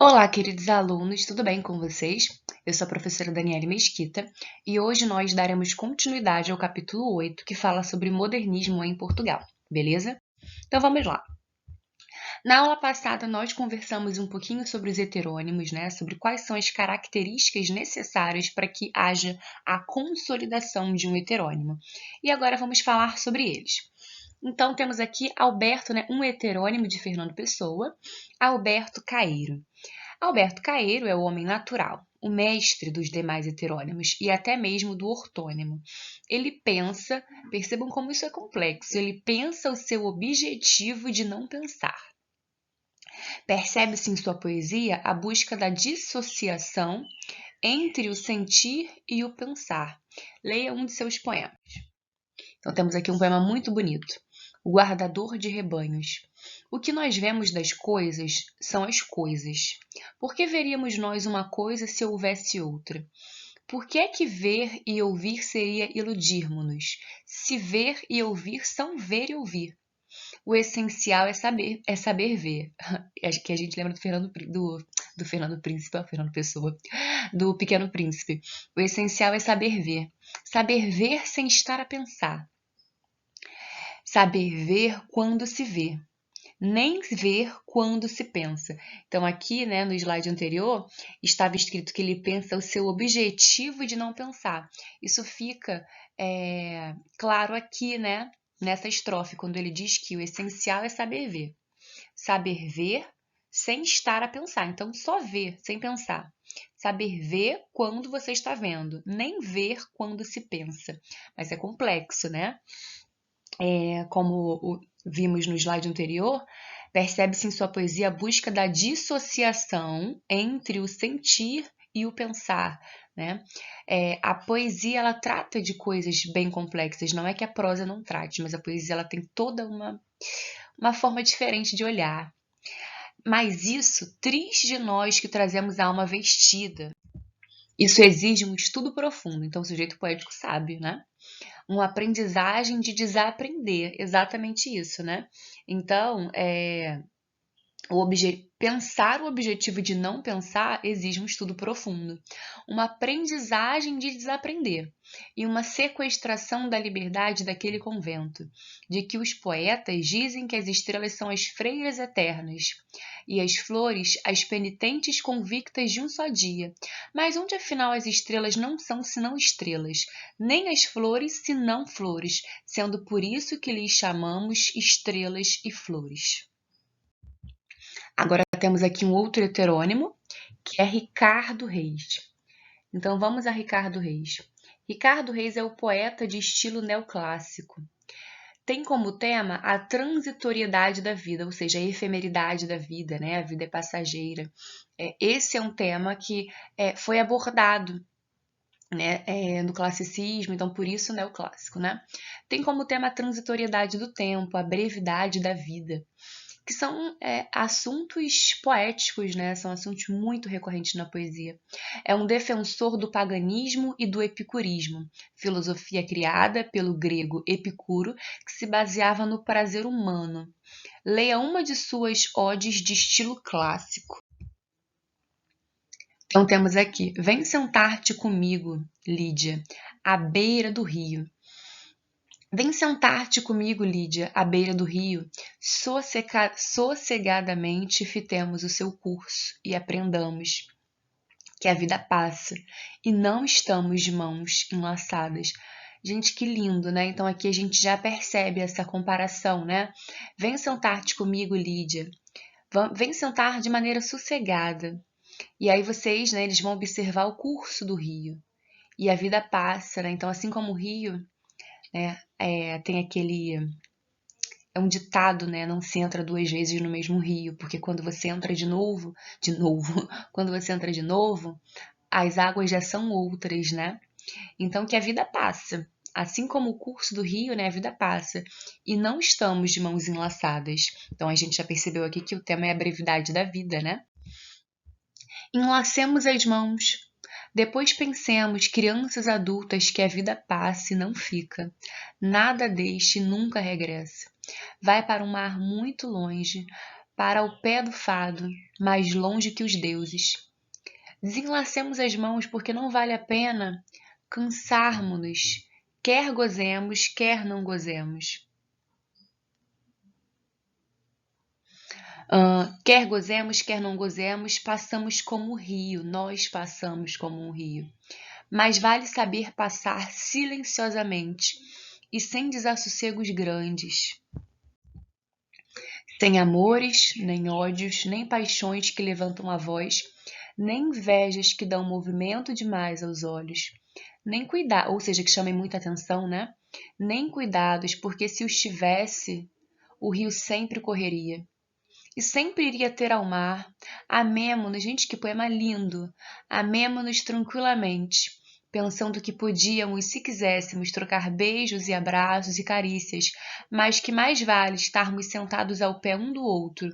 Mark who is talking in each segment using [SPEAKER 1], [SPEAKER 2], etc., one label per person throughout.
[SPEAKER 1] Olá, queridos alunos, tudo bem com vocês? Eu sou a professora Daniele Mesquita e hoje nós daremos continuidade ao capítulo 8, que fala sobre modernismo em Portugal, beleza? Então vamos lá. Na aula passada nós conversamos um pouquinho sobre os heterônimos, né? Sobre quais são as características necessárias para que haja a consolidação de um heterônimo. E agora vamos falar sobre eles. Então temos aqui Alberto, né? Um heterônimo de Fernando Pessoa, Alberto Caeiro. Alberto Caeiro é o homem natural, o mestre dos demais heterônimos e até mesmo do ortônimo. Ele pensa, percebam como isso é complexo, ele pensa o seu objetivo de não pensar. Percebe-se em sua poesia a busca da dissociação entre o sentir e o pensar. Leia um de seus poemas. Então temos aqui um poema muito bonito. O guardador de rebanhos. O que nós vemos das coisas são as coisas. Por que veríamos nós uma coisa se houvesse outra? Por que é que ver e ouvir seria iludirmos-nos? Se ver e ouvir são ver e ouvir. O essencial é saber ver. Acho que a gente lembra do Fernando Príncipe, ó, Fernando Pessoa, do Pequeno Príncipe. O essencial é saber ver. Saber ver sem estar a pensar. Saber ver quando se vê, nem ver quando se pensa. Então aqui, né, no slide anterior, estava escrito que ele pensa o seu objetivo de não pensar. Isso fica claro aqui, né, nessa estrofe, quando ele diz que o essencial é saber ver. Saber ver sem estar a pensar. Então, só ver, sem pensar. Saber ver quando você está vendo, nem ver quando se pensa. Mas é complexo, né? Como vimos no slide anterior, percebe-se em sua poesia a busca da dissociação entre o sentir e o pensar, né? A poesia ela trata de coisas bem complexas, não é que a prosa não trate, mas a poesia ela tem toda uma forma diferente de olhar. Mas isso, triste de nós que trazemos a alma vestida. Isso exige um estudo profundo, então o sujeito poético sabe, né? Uma aprendizagem de desaprender, exatamente isso, né? Então, pensar o objetivo de não pensar exige um estudo profundo, uma aprendizagem de desaprender e uma sequestração da liberdade daquele convento, de que os poetas dizem que as estrelas são as freiras eternas e as flores as penitentes convictas de um só dia. Mas onde afinal as estrelas não são senão estrelas, nem as flores senão flores, sendo por isso que lhes chamamos estrelas e flores. Agora temos aqui um outro heterônimo, que é Ricardo Reis. Então vamos a Ricardo Reis. Ricardo Reis é o poeta de estilo neoclássico. Tem como tema a transitoriedade da vida, ou seja, a efemeridade da vida, né? A vida é passageira. Esse é um tema que foi abordado, né, no classicismo, então por isso neoclássico, né? Tem como tema a transitoriedade do tempo, a brevidade da vida, que são assuntos poéticos, né? São assuntos muito recorrentes na poesia. É um defensor do paganismo e do epicurismo, filosofia criada pelo grego Epicuro, que se baseava no prazer humano. Leia uma de suas odes de estilo clássico. Então temos aqui, vem sentar-te comigo, Lídia, à beira do rio. Vem sentar-te comigo, Lídia, à beira do rio. Sossegadamente fitemos o seu curso e aprendamos que a vida passa e não estamos de mãos enlaçadas. Gente, que lindo, né? Então aqui a gente já percebe essa comparação, né? Vem sentar-te comigo, Lídia. Vem sentar de maneira sossegada. E aí vocês, né, eles vão observar o curso do rio. E a vida passa, né? Então assim como o rio, né, tem aquele é um ditado, né? Não se entra duas vezes no mesmo rio, porque quando você entra quando você entra de novo, as águas já são outras, né? Então que a vida passa. Assim como o curso do rio, né, a vida passa. E não estamos de mãos enlaçadas. Então a gente já percebeu aqui que o tema é a brevidade da vida, né? Enlacemos as mãos. Depois pensemos, crianças adultas, que a vida passa e não fica. Nada deste nunca regressa. Vai para um mar muito longe, para o pé do fado, mais longe que os deuses. Desenlacemos as mãos, porque não vale a pena cansarmos-nos, quer gozemos, quer não gozemos. Quer gozemos, quer não gozemos, passamos como um rio, nós passamos como um rio. Mas vale saber passar silenciosamente e sem desassossegos grandes, sem amores, nem ódios, nem paixões que levantam a voz, nem invejas que dão movimento demais aos olhos, nem cuidado, ou seja, que chamem muita atenção, né? Nem cuidados, porque se os tivesse, o rio sempre correria. E sempre iria ter ao mar. Amemo-nos, gente, que poema lindo. Amemo-nos tranquilamente, pensando que podíamos, se quiséssemos, trocar beijos e abraços e carícias, mas que mais vale estarmos sentados ao pé um do outro,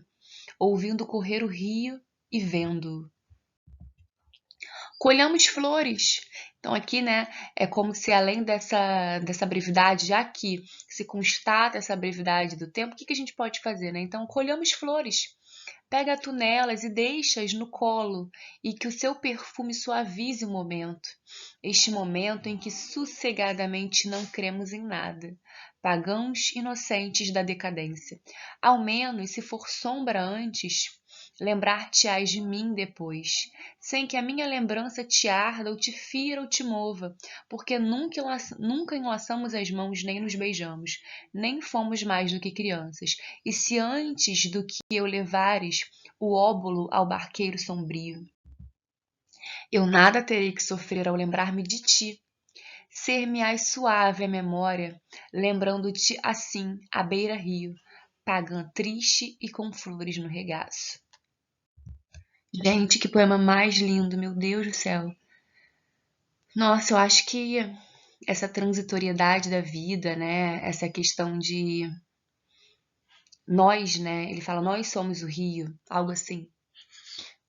[SPEAKER 1] ouvindo correr o rio e vendo-o. Colhamos flores. Então aqui, né, é como se além dessa brevidade, já que se constata essa brevidade do tempo, o que a gente pode fazer, né? Então, colhamos flores. Pega tunelas e deixa-as no colo, e que o seu perfume suavize o momento. Este momento em que sossegadamente não cremos em nada. Pagãos inocentes da decadência. Ao menos, se for sombra antes, lembrar-te-ás de mim depois, sem que a minha lembrança te arda ou te fira ou te mova, porque nunca enlaçamos as mãos nem nos beijamos, nem fomos mais do que crianças. E se antes do que eu levares o óbolo ao barqueiro sombrio, eu nada terei que sofrer ao lembrar-me de ti, ser-me-ás suave a memória, lembrando-te assim à beira-rio, pagã triste e com flores no regaço. Gente, que poema mais lindo, meu Deus do céu. Nossa, eu acho que essa transitoriedade da vida, né? Essa questão de nós, né? Ele fala, nós somos o rio, algo assim.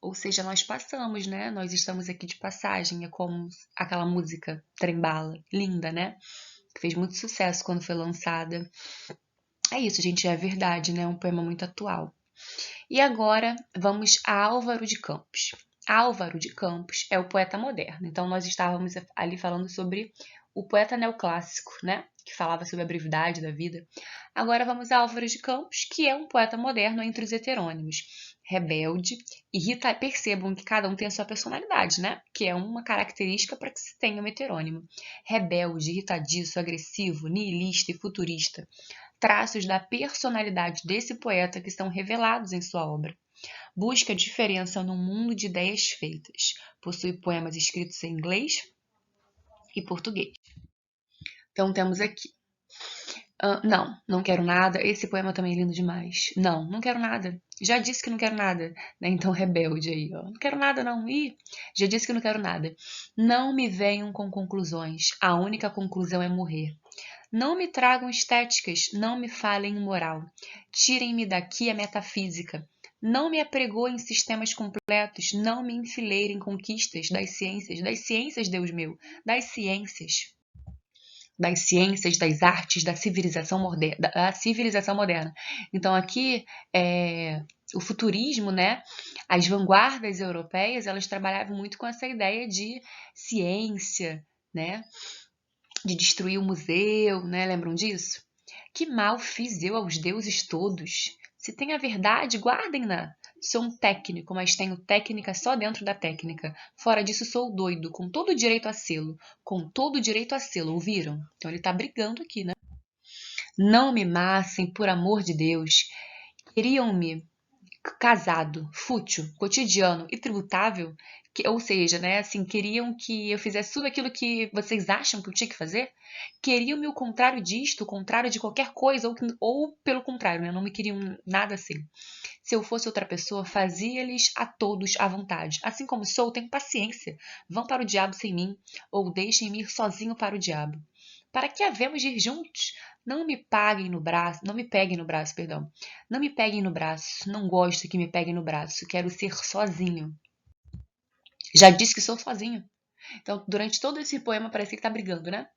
[SPEAKER 1] Ou seja, nós passamos, né? Nós estamos aqui de passagem. É como aquela música Trembala, linda, né? Que fez muito sucesso quando foi lançada. É isso, gente, é verdade, né? É um poema muito atual. E agora vamos a Álvaro de Campos. Álvaro de Campos é o poeta moderno. Então nós estávamos ali falando sobre o poeta neoclássico, né? Que falava sobre a brevidade da vida. Agora vamos a Álvaro de Campos, que é um poeta moderno entre os heterônimos. Rebelde, irrita, percebam que cada um tem a sua personalidade, né? Que é uma característica para que se tenha um heterônimo. Rebelde, irritadiço, agressivo, nihilista e futurista. Traços da personalidade desse poeta que estão revelados em sua obra. Busca a diferença num mundo de ideias feitas. Possui poemas escritos em inglês e português. Então temos aqui. Não quero nada. Esse poema também é lindo demais. Não quero nada. Já disse que não quero nada. Né? Então, rebelde aí, ó. Não quero nada, não. Já disse que não quero nada. Não me venham com conclusões. A única conclusão é morrer. Não me tragam estéticas, não me falem em moral. Tirem-me daqui a metafísica. Não me apregoem sistemas completos, não me enfileirem conquistas das ciências, Deus meu, das ciências, das artes, da civilização moderna. Então aqui o futurismo, né? As vanguardas europeias, elas trabalhavam muito com essa ideia de ciência, né? De destruir o museu, né? Lembram disso? Que mal fiz eu aos deuses todos? Se tem a verdade, guardem-na. Sou um técnico, mas tenho técnica só dentro da técnica. Fora disso, sou doido, com todo o direito a sê-lo. Com todo o direito a sê-lo, ouviram? Então ele tá brigando aqui, né? Não me massem, por amor de Deus. Queriam-me casado, fútil, cotidiano e tributável, ou seja, né, assim, queriam que eu fizesse tudo aquilo que vocês acham que eu tinha que fazer, queriam-me o contrário disto, o contrário de qualquer coisa, ou pelo contrário, né, não me queriam nada assim. Se eu fosse outra pessoa, fazia-lhes a todos à vontade. Assim como sou, tenho paciência. Vão para o diabo sem mim, ou deixem-me ir sozinho para o diabo. Para que havemos de ir juntos? Não me peguem no braço, perdão. Não me peguem no braço, não gosto que me peguem no braço, quero ser sozinho. Já disse que sou sozinho. Então, durante todo esse poema parece que tá brigando, né?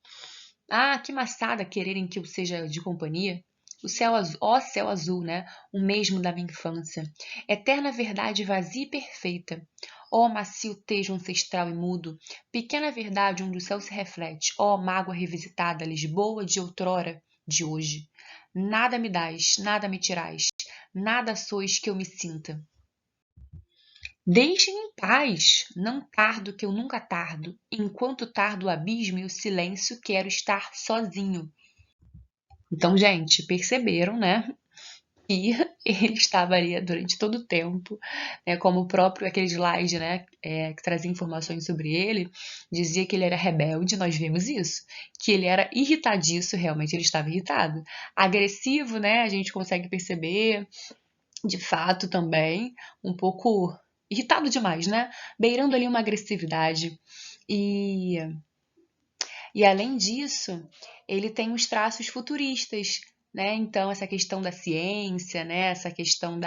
[SPEAKER 1] Ah, que maçada quererem que eu seja de companhia. O céu azul, ó céu azul, né? O mesmo da minha infância. Eterna verdade vazia e perfeita. Ó macio tejo ancestral e mudo. Pequena verdade onde o céu se reflete. Ó mágoa revisitada, Lisboa de outrora, de hoje. Nada me dás, nada me tirais. Nada sois que eu me sinta. Deixem em paz, não tardo que eu nunca tardo. Enquanto tardo o abismo e o silêncio, quero estar sozinho. Então, gente, perceberam, né? E ele estava ali durante todo o tempo, né, como o próprio aquele slide, né, que trazia informações sobre ele, dizia que ele era rebelde, nós vimos isso, que ele era irritadiço, realmente ele estava irritado, agressivo, né, a gente consegue perceber, de fato também, um pouco irritado demais, né, beirando ali uma agressividade, e, e além disso, ele tem os traços futuristas, né? Então, essa questão da ciência, né? Essa questão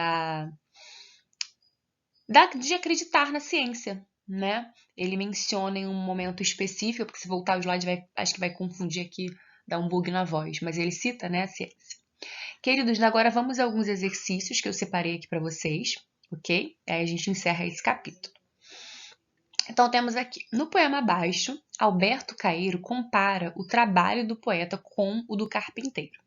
[SPEAKER 1] de acreditar na ciência, né? Ele menciona em um momento específico, porque se voltar ao slide, acho que vai confundir aqui, dar um bug na voz, mas ele cita, né, a ciência. Queridos, agora vamos a alguns exercícios que eu separei aqui para vocês, ok? Aí a gente encerra esse capítulo. Então, temos aqui, no poema abaixo, Alberto Caeiro compara o trabalho do poeta com o do carpinteiro.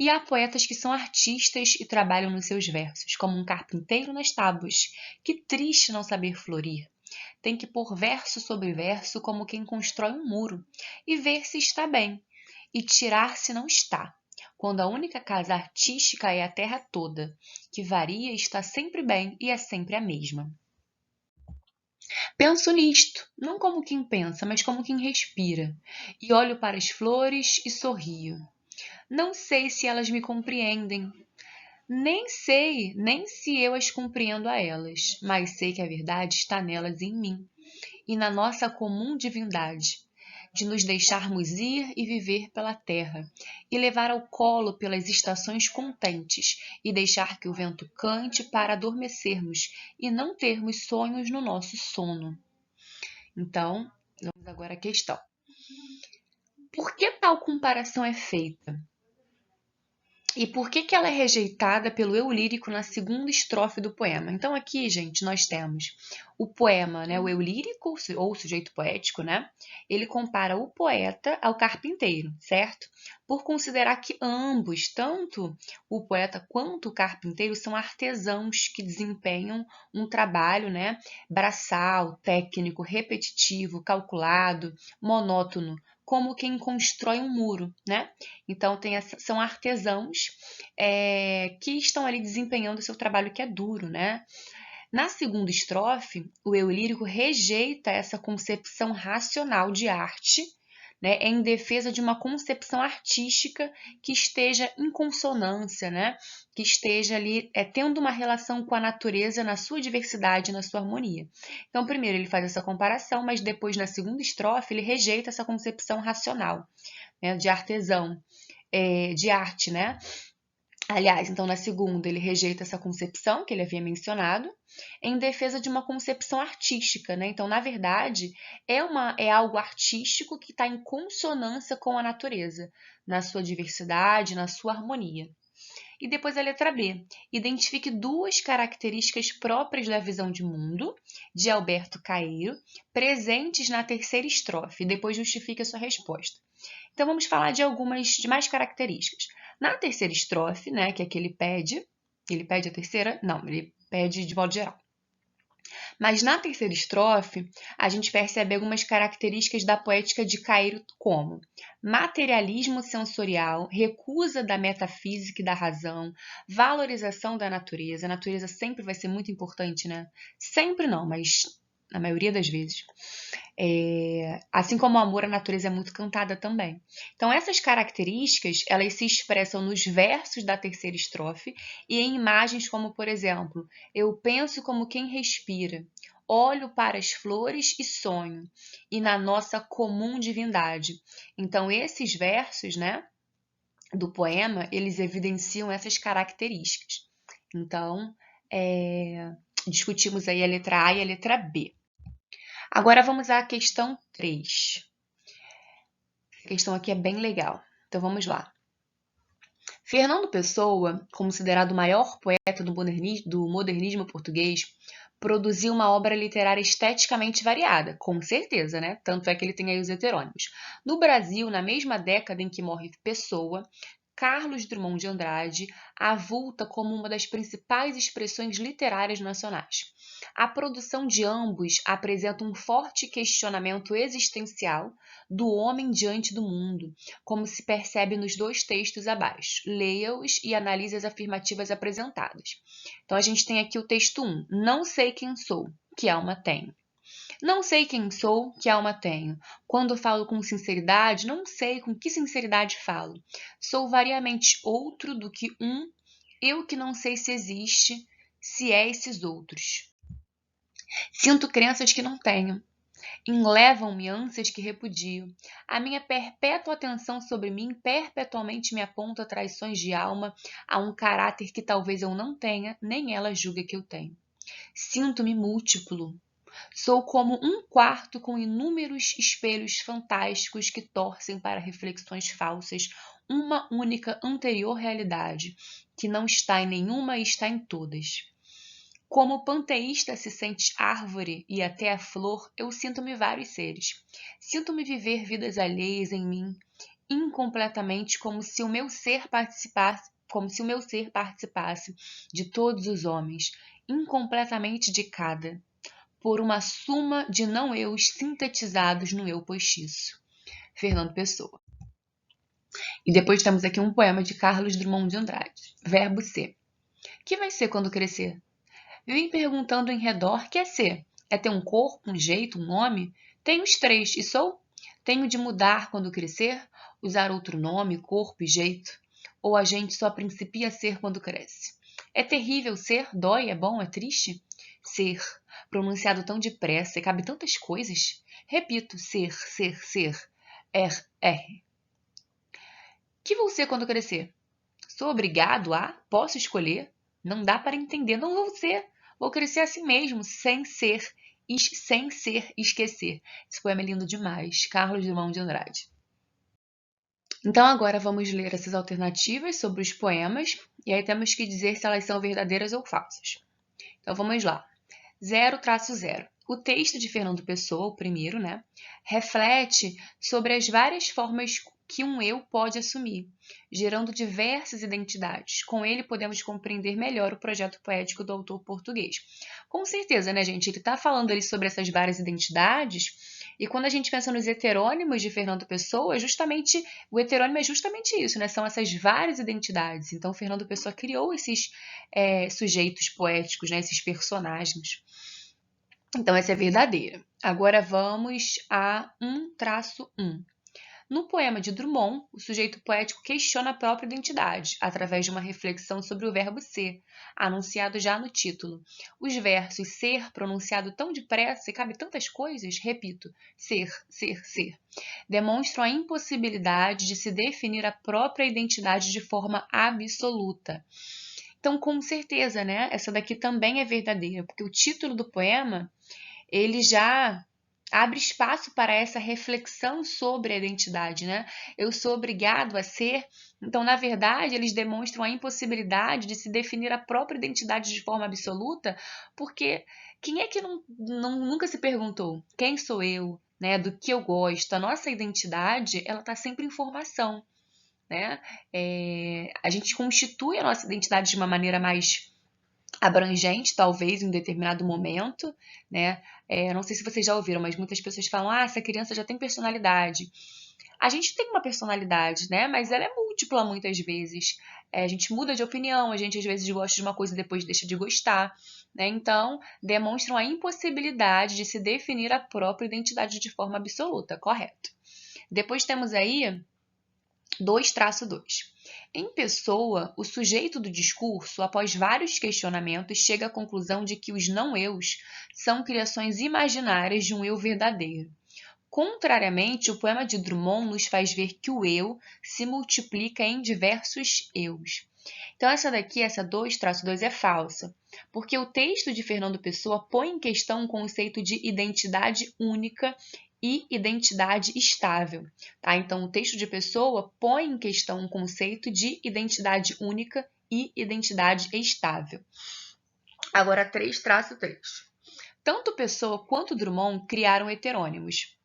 [SPEAKER 1] E há poetas que são artistas e trabalham nos seus versos, como um carpinteiro nas tábuas. Que triste não saber florir. Tem que pôr verso sobre verso como quem constrói um muro, e ver se está bem, e tirar se não está. Quando a única casa artística é a terra toda, que varia e está sempre bem e é sempre a mesma. Penso nisto, não como quem pensa, mas como quem respira, e olho para as flores e sorrio. Não sei se elas me compreendem, nem sei nem se eu as compreendo a elas, mas sei que a verdade está nelas e em mim, e na nossa comum divindade, de nos deixarmos ir e viver pela terra, e levar ao colo pelas estações contentes, e deixar que o vento cante para adormecermos, e não termos sonhos no nosso sono. Então, vamos agora à questão. Por que tal comparação é feita? E por que ela é rejeitada pelo eu lírico na segunda estrofe do poema? Então aqui, gente, nós temos o poema, né, o eu lírico ou o sujeito poético, né? Ele compara o poeta ao carpinteiro, certo? Por considerar que ambos, tanto o poeta quanto o carpinteiro, são artesãos que desempenham um trabalho, né, braçal, técnico, repetitivo, calculado, monótono, como quem constrói um muro, né? Então são artesãos que estão ali desempenhando o seu trabalho que é duro, né? Na segunda estrofe, o eu lírico rejeita essa concepção racional de arte, né, em defesa de uma concepção artística que esteja em consonância, né, que esteja ali tendo uma relação com a natureza na sua diversidade, na sua harmonia. Então, primeiro ele faz essa comparação, mas depois, na segunda estrofe, ele rejeita essa concepção racional, né, de artesão, de arte, né? Aliás, então na segunda ele rejeita essa concepção que ele havia mencionado em defesa de uma concepção artística, né? Então, na verdade, é algo artístico que está em consonância com a natureza, na sua diversidade, na sua harmonia. E depois a letra B. Identifique duas características próprias da visão de mundo, de Alberto Caeiro, presentes na terceira estrofe, e depois justifique a sua resposta. Então, vamos falar de algumas de mais características. Na terceira estrofe, né, que é que ele pede a terceira? Não, ele pede de modo geral. Mas na terceira estrofe, a gente percebe algumas características da poética de Caeiro, como materialismo sensorial, recusa da metafísica e da razão, valorização da natureza. A natureza sempre vai ser muito importante, né? Sempre não, mas na maioria das vezes. Assim como o amor à natureza é muito cantada também. Então, essas características, elas se expressam nos versos da terceira estrofe e em imagens como, por exemplo, eu penso como quem respira, olho para as flores e sonho, e na nossa comum divindade. Então, esses versos, né, do poema, eles evidenciam essas características. Então, discutimos aí a letra A e a letra B. Agora vamos à questão 3. A questão aqui é bem legal. Então vamos lá. Fernando Pessoa, considerado o maior poeta do modernismo português, produziu uma obra literária esteticamente variada, com certeza, né? Tanto é que ele tem aí os heterônimos. No Brasil, na mesma década em que morre Pessoa, Carlos Drummond de Andrade avulta como uma das principais expressões literárias nacionais. A produção de ambos apresenta um forte questionamento existencial do homem diante do mundo, como se percebe nos dois textos abaixo. Leia-os e analise as afirmativas apresentadas. Então, a gente tem aqui o texto 1. Não sei quem sou, que alma tenho. Não sei quem sou, que alma tenho. Quando falo com sinceridade, não sei com que sinceridade falo. Sou variamente outro do que um, eu que não sei se existe, se é esses outros. Sinto crenças que não tenho. Enlevam-me ânsias que repudio. A minha perpétua atenção sobre mim perpetualmente me aponta traições de alma a um caráter que talvez eu não tenha, nem ela julga que eu tenho. Sinto-me múltiplo. Sou como um quarto com inúmeros espelhos fantásticos que torcem para reflexões falsas uma única anterior realidade, que não está em nenhuma e está em todas. Como o panteísta se sente árvore e até a flor, eu sinto-me vários seres. Sinto-me viver vidas alheias em mim, incompletamente, como se o meu ser participasse de todos os homens, incompletamente de cada, por uma suma de não-eus sintetizados no eu postiço. Fernando Pessoa. E depois temos aqui um poema de Carlos Drummond de Andrade. Verbo ser. Que vai ser quando crescer? Vim perguntando em redor, que é ser? É ter um corpo, um jeito, um nome? Tenho os três, e sou? Tenho de mudar quando crescer? Usar outro nome, corpo e jeito? Ou a gente só principia a ser quando cresce? É terrível ser? Dói? É bom? É triste? Ser, pronunciado tão depressa e cabe tantas coisas. Repito, ser, ser, ser. R. Que vou ser quando crescer? Sou obrigado a? Posso escolher? Não dá para entender, não vou ser. Vou crescer assim mesmo, sem ser esquecer. Esse poema é lindo demais. Carlos Drummond de Andrade. Então agora vamos ler essas alternativas sobre os poemas e aí temos que dizer se elas são verdadeiras ou falsas. Então vamos lá. 0-0. O texto de Fernando Pessoa, o primeiro, né, reflete sobre as várias formas que um eu pode assumir, gerando diversas identidades. Com ele podemos compreender melhor o projeto poético do autor português. Com certeza, né, gente? Ele está falando ali sobre essas várias identidades, e quando a gente pensa nos heterônimos de Fernando Pessoa, o heterônimo é justamente isso, né? São essas várias identidades. Então, Fernando Pessoa criou esses sujeitos poéticos, né? Esses personagens. Então, essa é verdadeira. Agora vamos a 1-1. No poema de Drummond, o sujeito poético questiona a própria identidade, através de uma reflexão sobre o verbo ser, anunciado já no título. Os versos ser, pronunciado tão depressa e cabe tantas coisas, repito, ser, ser, ser, demonstram a impossibilidade de se definir a própria identidade de forma absoluta. Então, com certeza, né? Essa daqui também é verdadeira, porque o título do poema, ele já abre espaço para essa reflexão sobre a identidade, né? Eu sou obrigado a ser. Então, na verdade, eles demonstram a impossibilidade de se definir a própria identidade de forma absoluta, porque quem é que nunca se perguntou quem sou eu, né? Do que eu gosto? A nossa identidade, ela está sempre em formação, né? A gente constitui a nossa identidade de uma maneira mais abrangente, talvez, em determinado momento, né? Não sei se vocês já ouviram, mas muitas pessoas falam, essa criança já tem personalidade. A gente tem uma personalidade, né? Mas ela é múltipla muitas vezes. A gente muda de opinião, a gente às vezes gosta de uma coisa e depois deixa de gostar, né? Então, demonstram a impossibilidade de se definir a própria identidade de forma absoluta, correto? Depois temos aí 2-2. Em Pessoa, o sujeito do discurso, após vários questionamentos, chega à conclusão de que os não-eus são criações imaginárias de um eu verdadeiro. Contrariamente, o poema de Drummond nos faz ver que o eu se multiplica em diversos eus. Então, essa 2-2 é falsa, porque o texto de Fernando Pessoa põe em questão o conceito de identidade única e identidade estável. Tá? Então, o texto de Pessoa põe em questão o conceito de identidade única e identidade estável. Agora, 3-3. Tanto Pessoa quanto Drummond criaram heterônimos,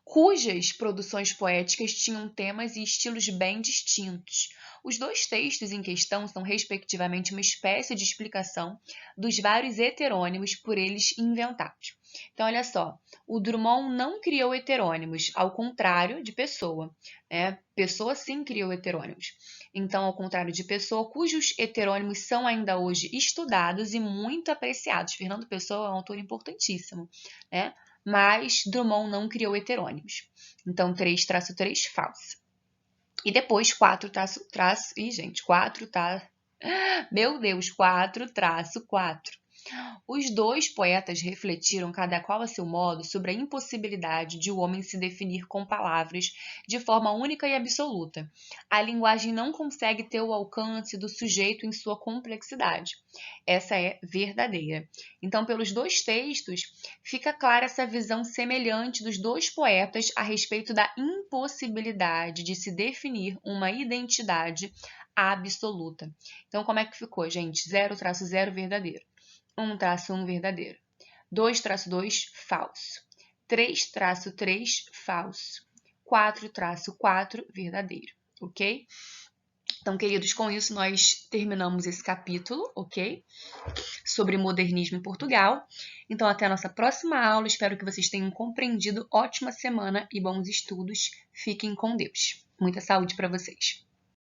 [SPEAKER 1] cujas produções poéticas tinham temas e estilos bem distintos. Os dois textos em questão são, respectivamente, uma espécie de explicação dos vários heterônimos por eles inventados. Então, olha só, o Drummond não criou heterônimos, ao contrário de Pessoa. Né? Pessoa sim criou heterônimos. Então, ao contrário de Pessoa, cujos heterônimos são ainda hoje estudados e muito apreciados. Fernando Pessoa é um autor importantíssimo, né? Mas Drummond não criou heterônimos. Então, 3-3, falso. E depois, 4-. Ih, gente, 4 tá... Meu Deus, 4-4. Os dois poetas refletiram, cada qual a seu modo, sobre a impossibilidade de o homem se definir com palavras de forma única e absoluta. A linguagem não consegue ter o alcance do sujeito em sua complexidade. Essa é verdadeira. Então, pelos dois textos, fica clara essa visão semelhante dos dois poetas a respeito da impossibilidade de se definir uma identidade absoluta. Então, como é que ficou, gente? 0-0 verdadeiro. 1-1 verdadeiro. 2-2 falso. 3-3 falso. 4-4 verdadeiro, ok? Então, queridos, com isso nós terminamos esse capítulo, ok? Sobre modernismo em Portugal. Então, até a nossa próxima aula. Espero que vocês tenham compreendido. Ótima semana e bons estudos. Fiquem com Deus. Muita saúde para vocês.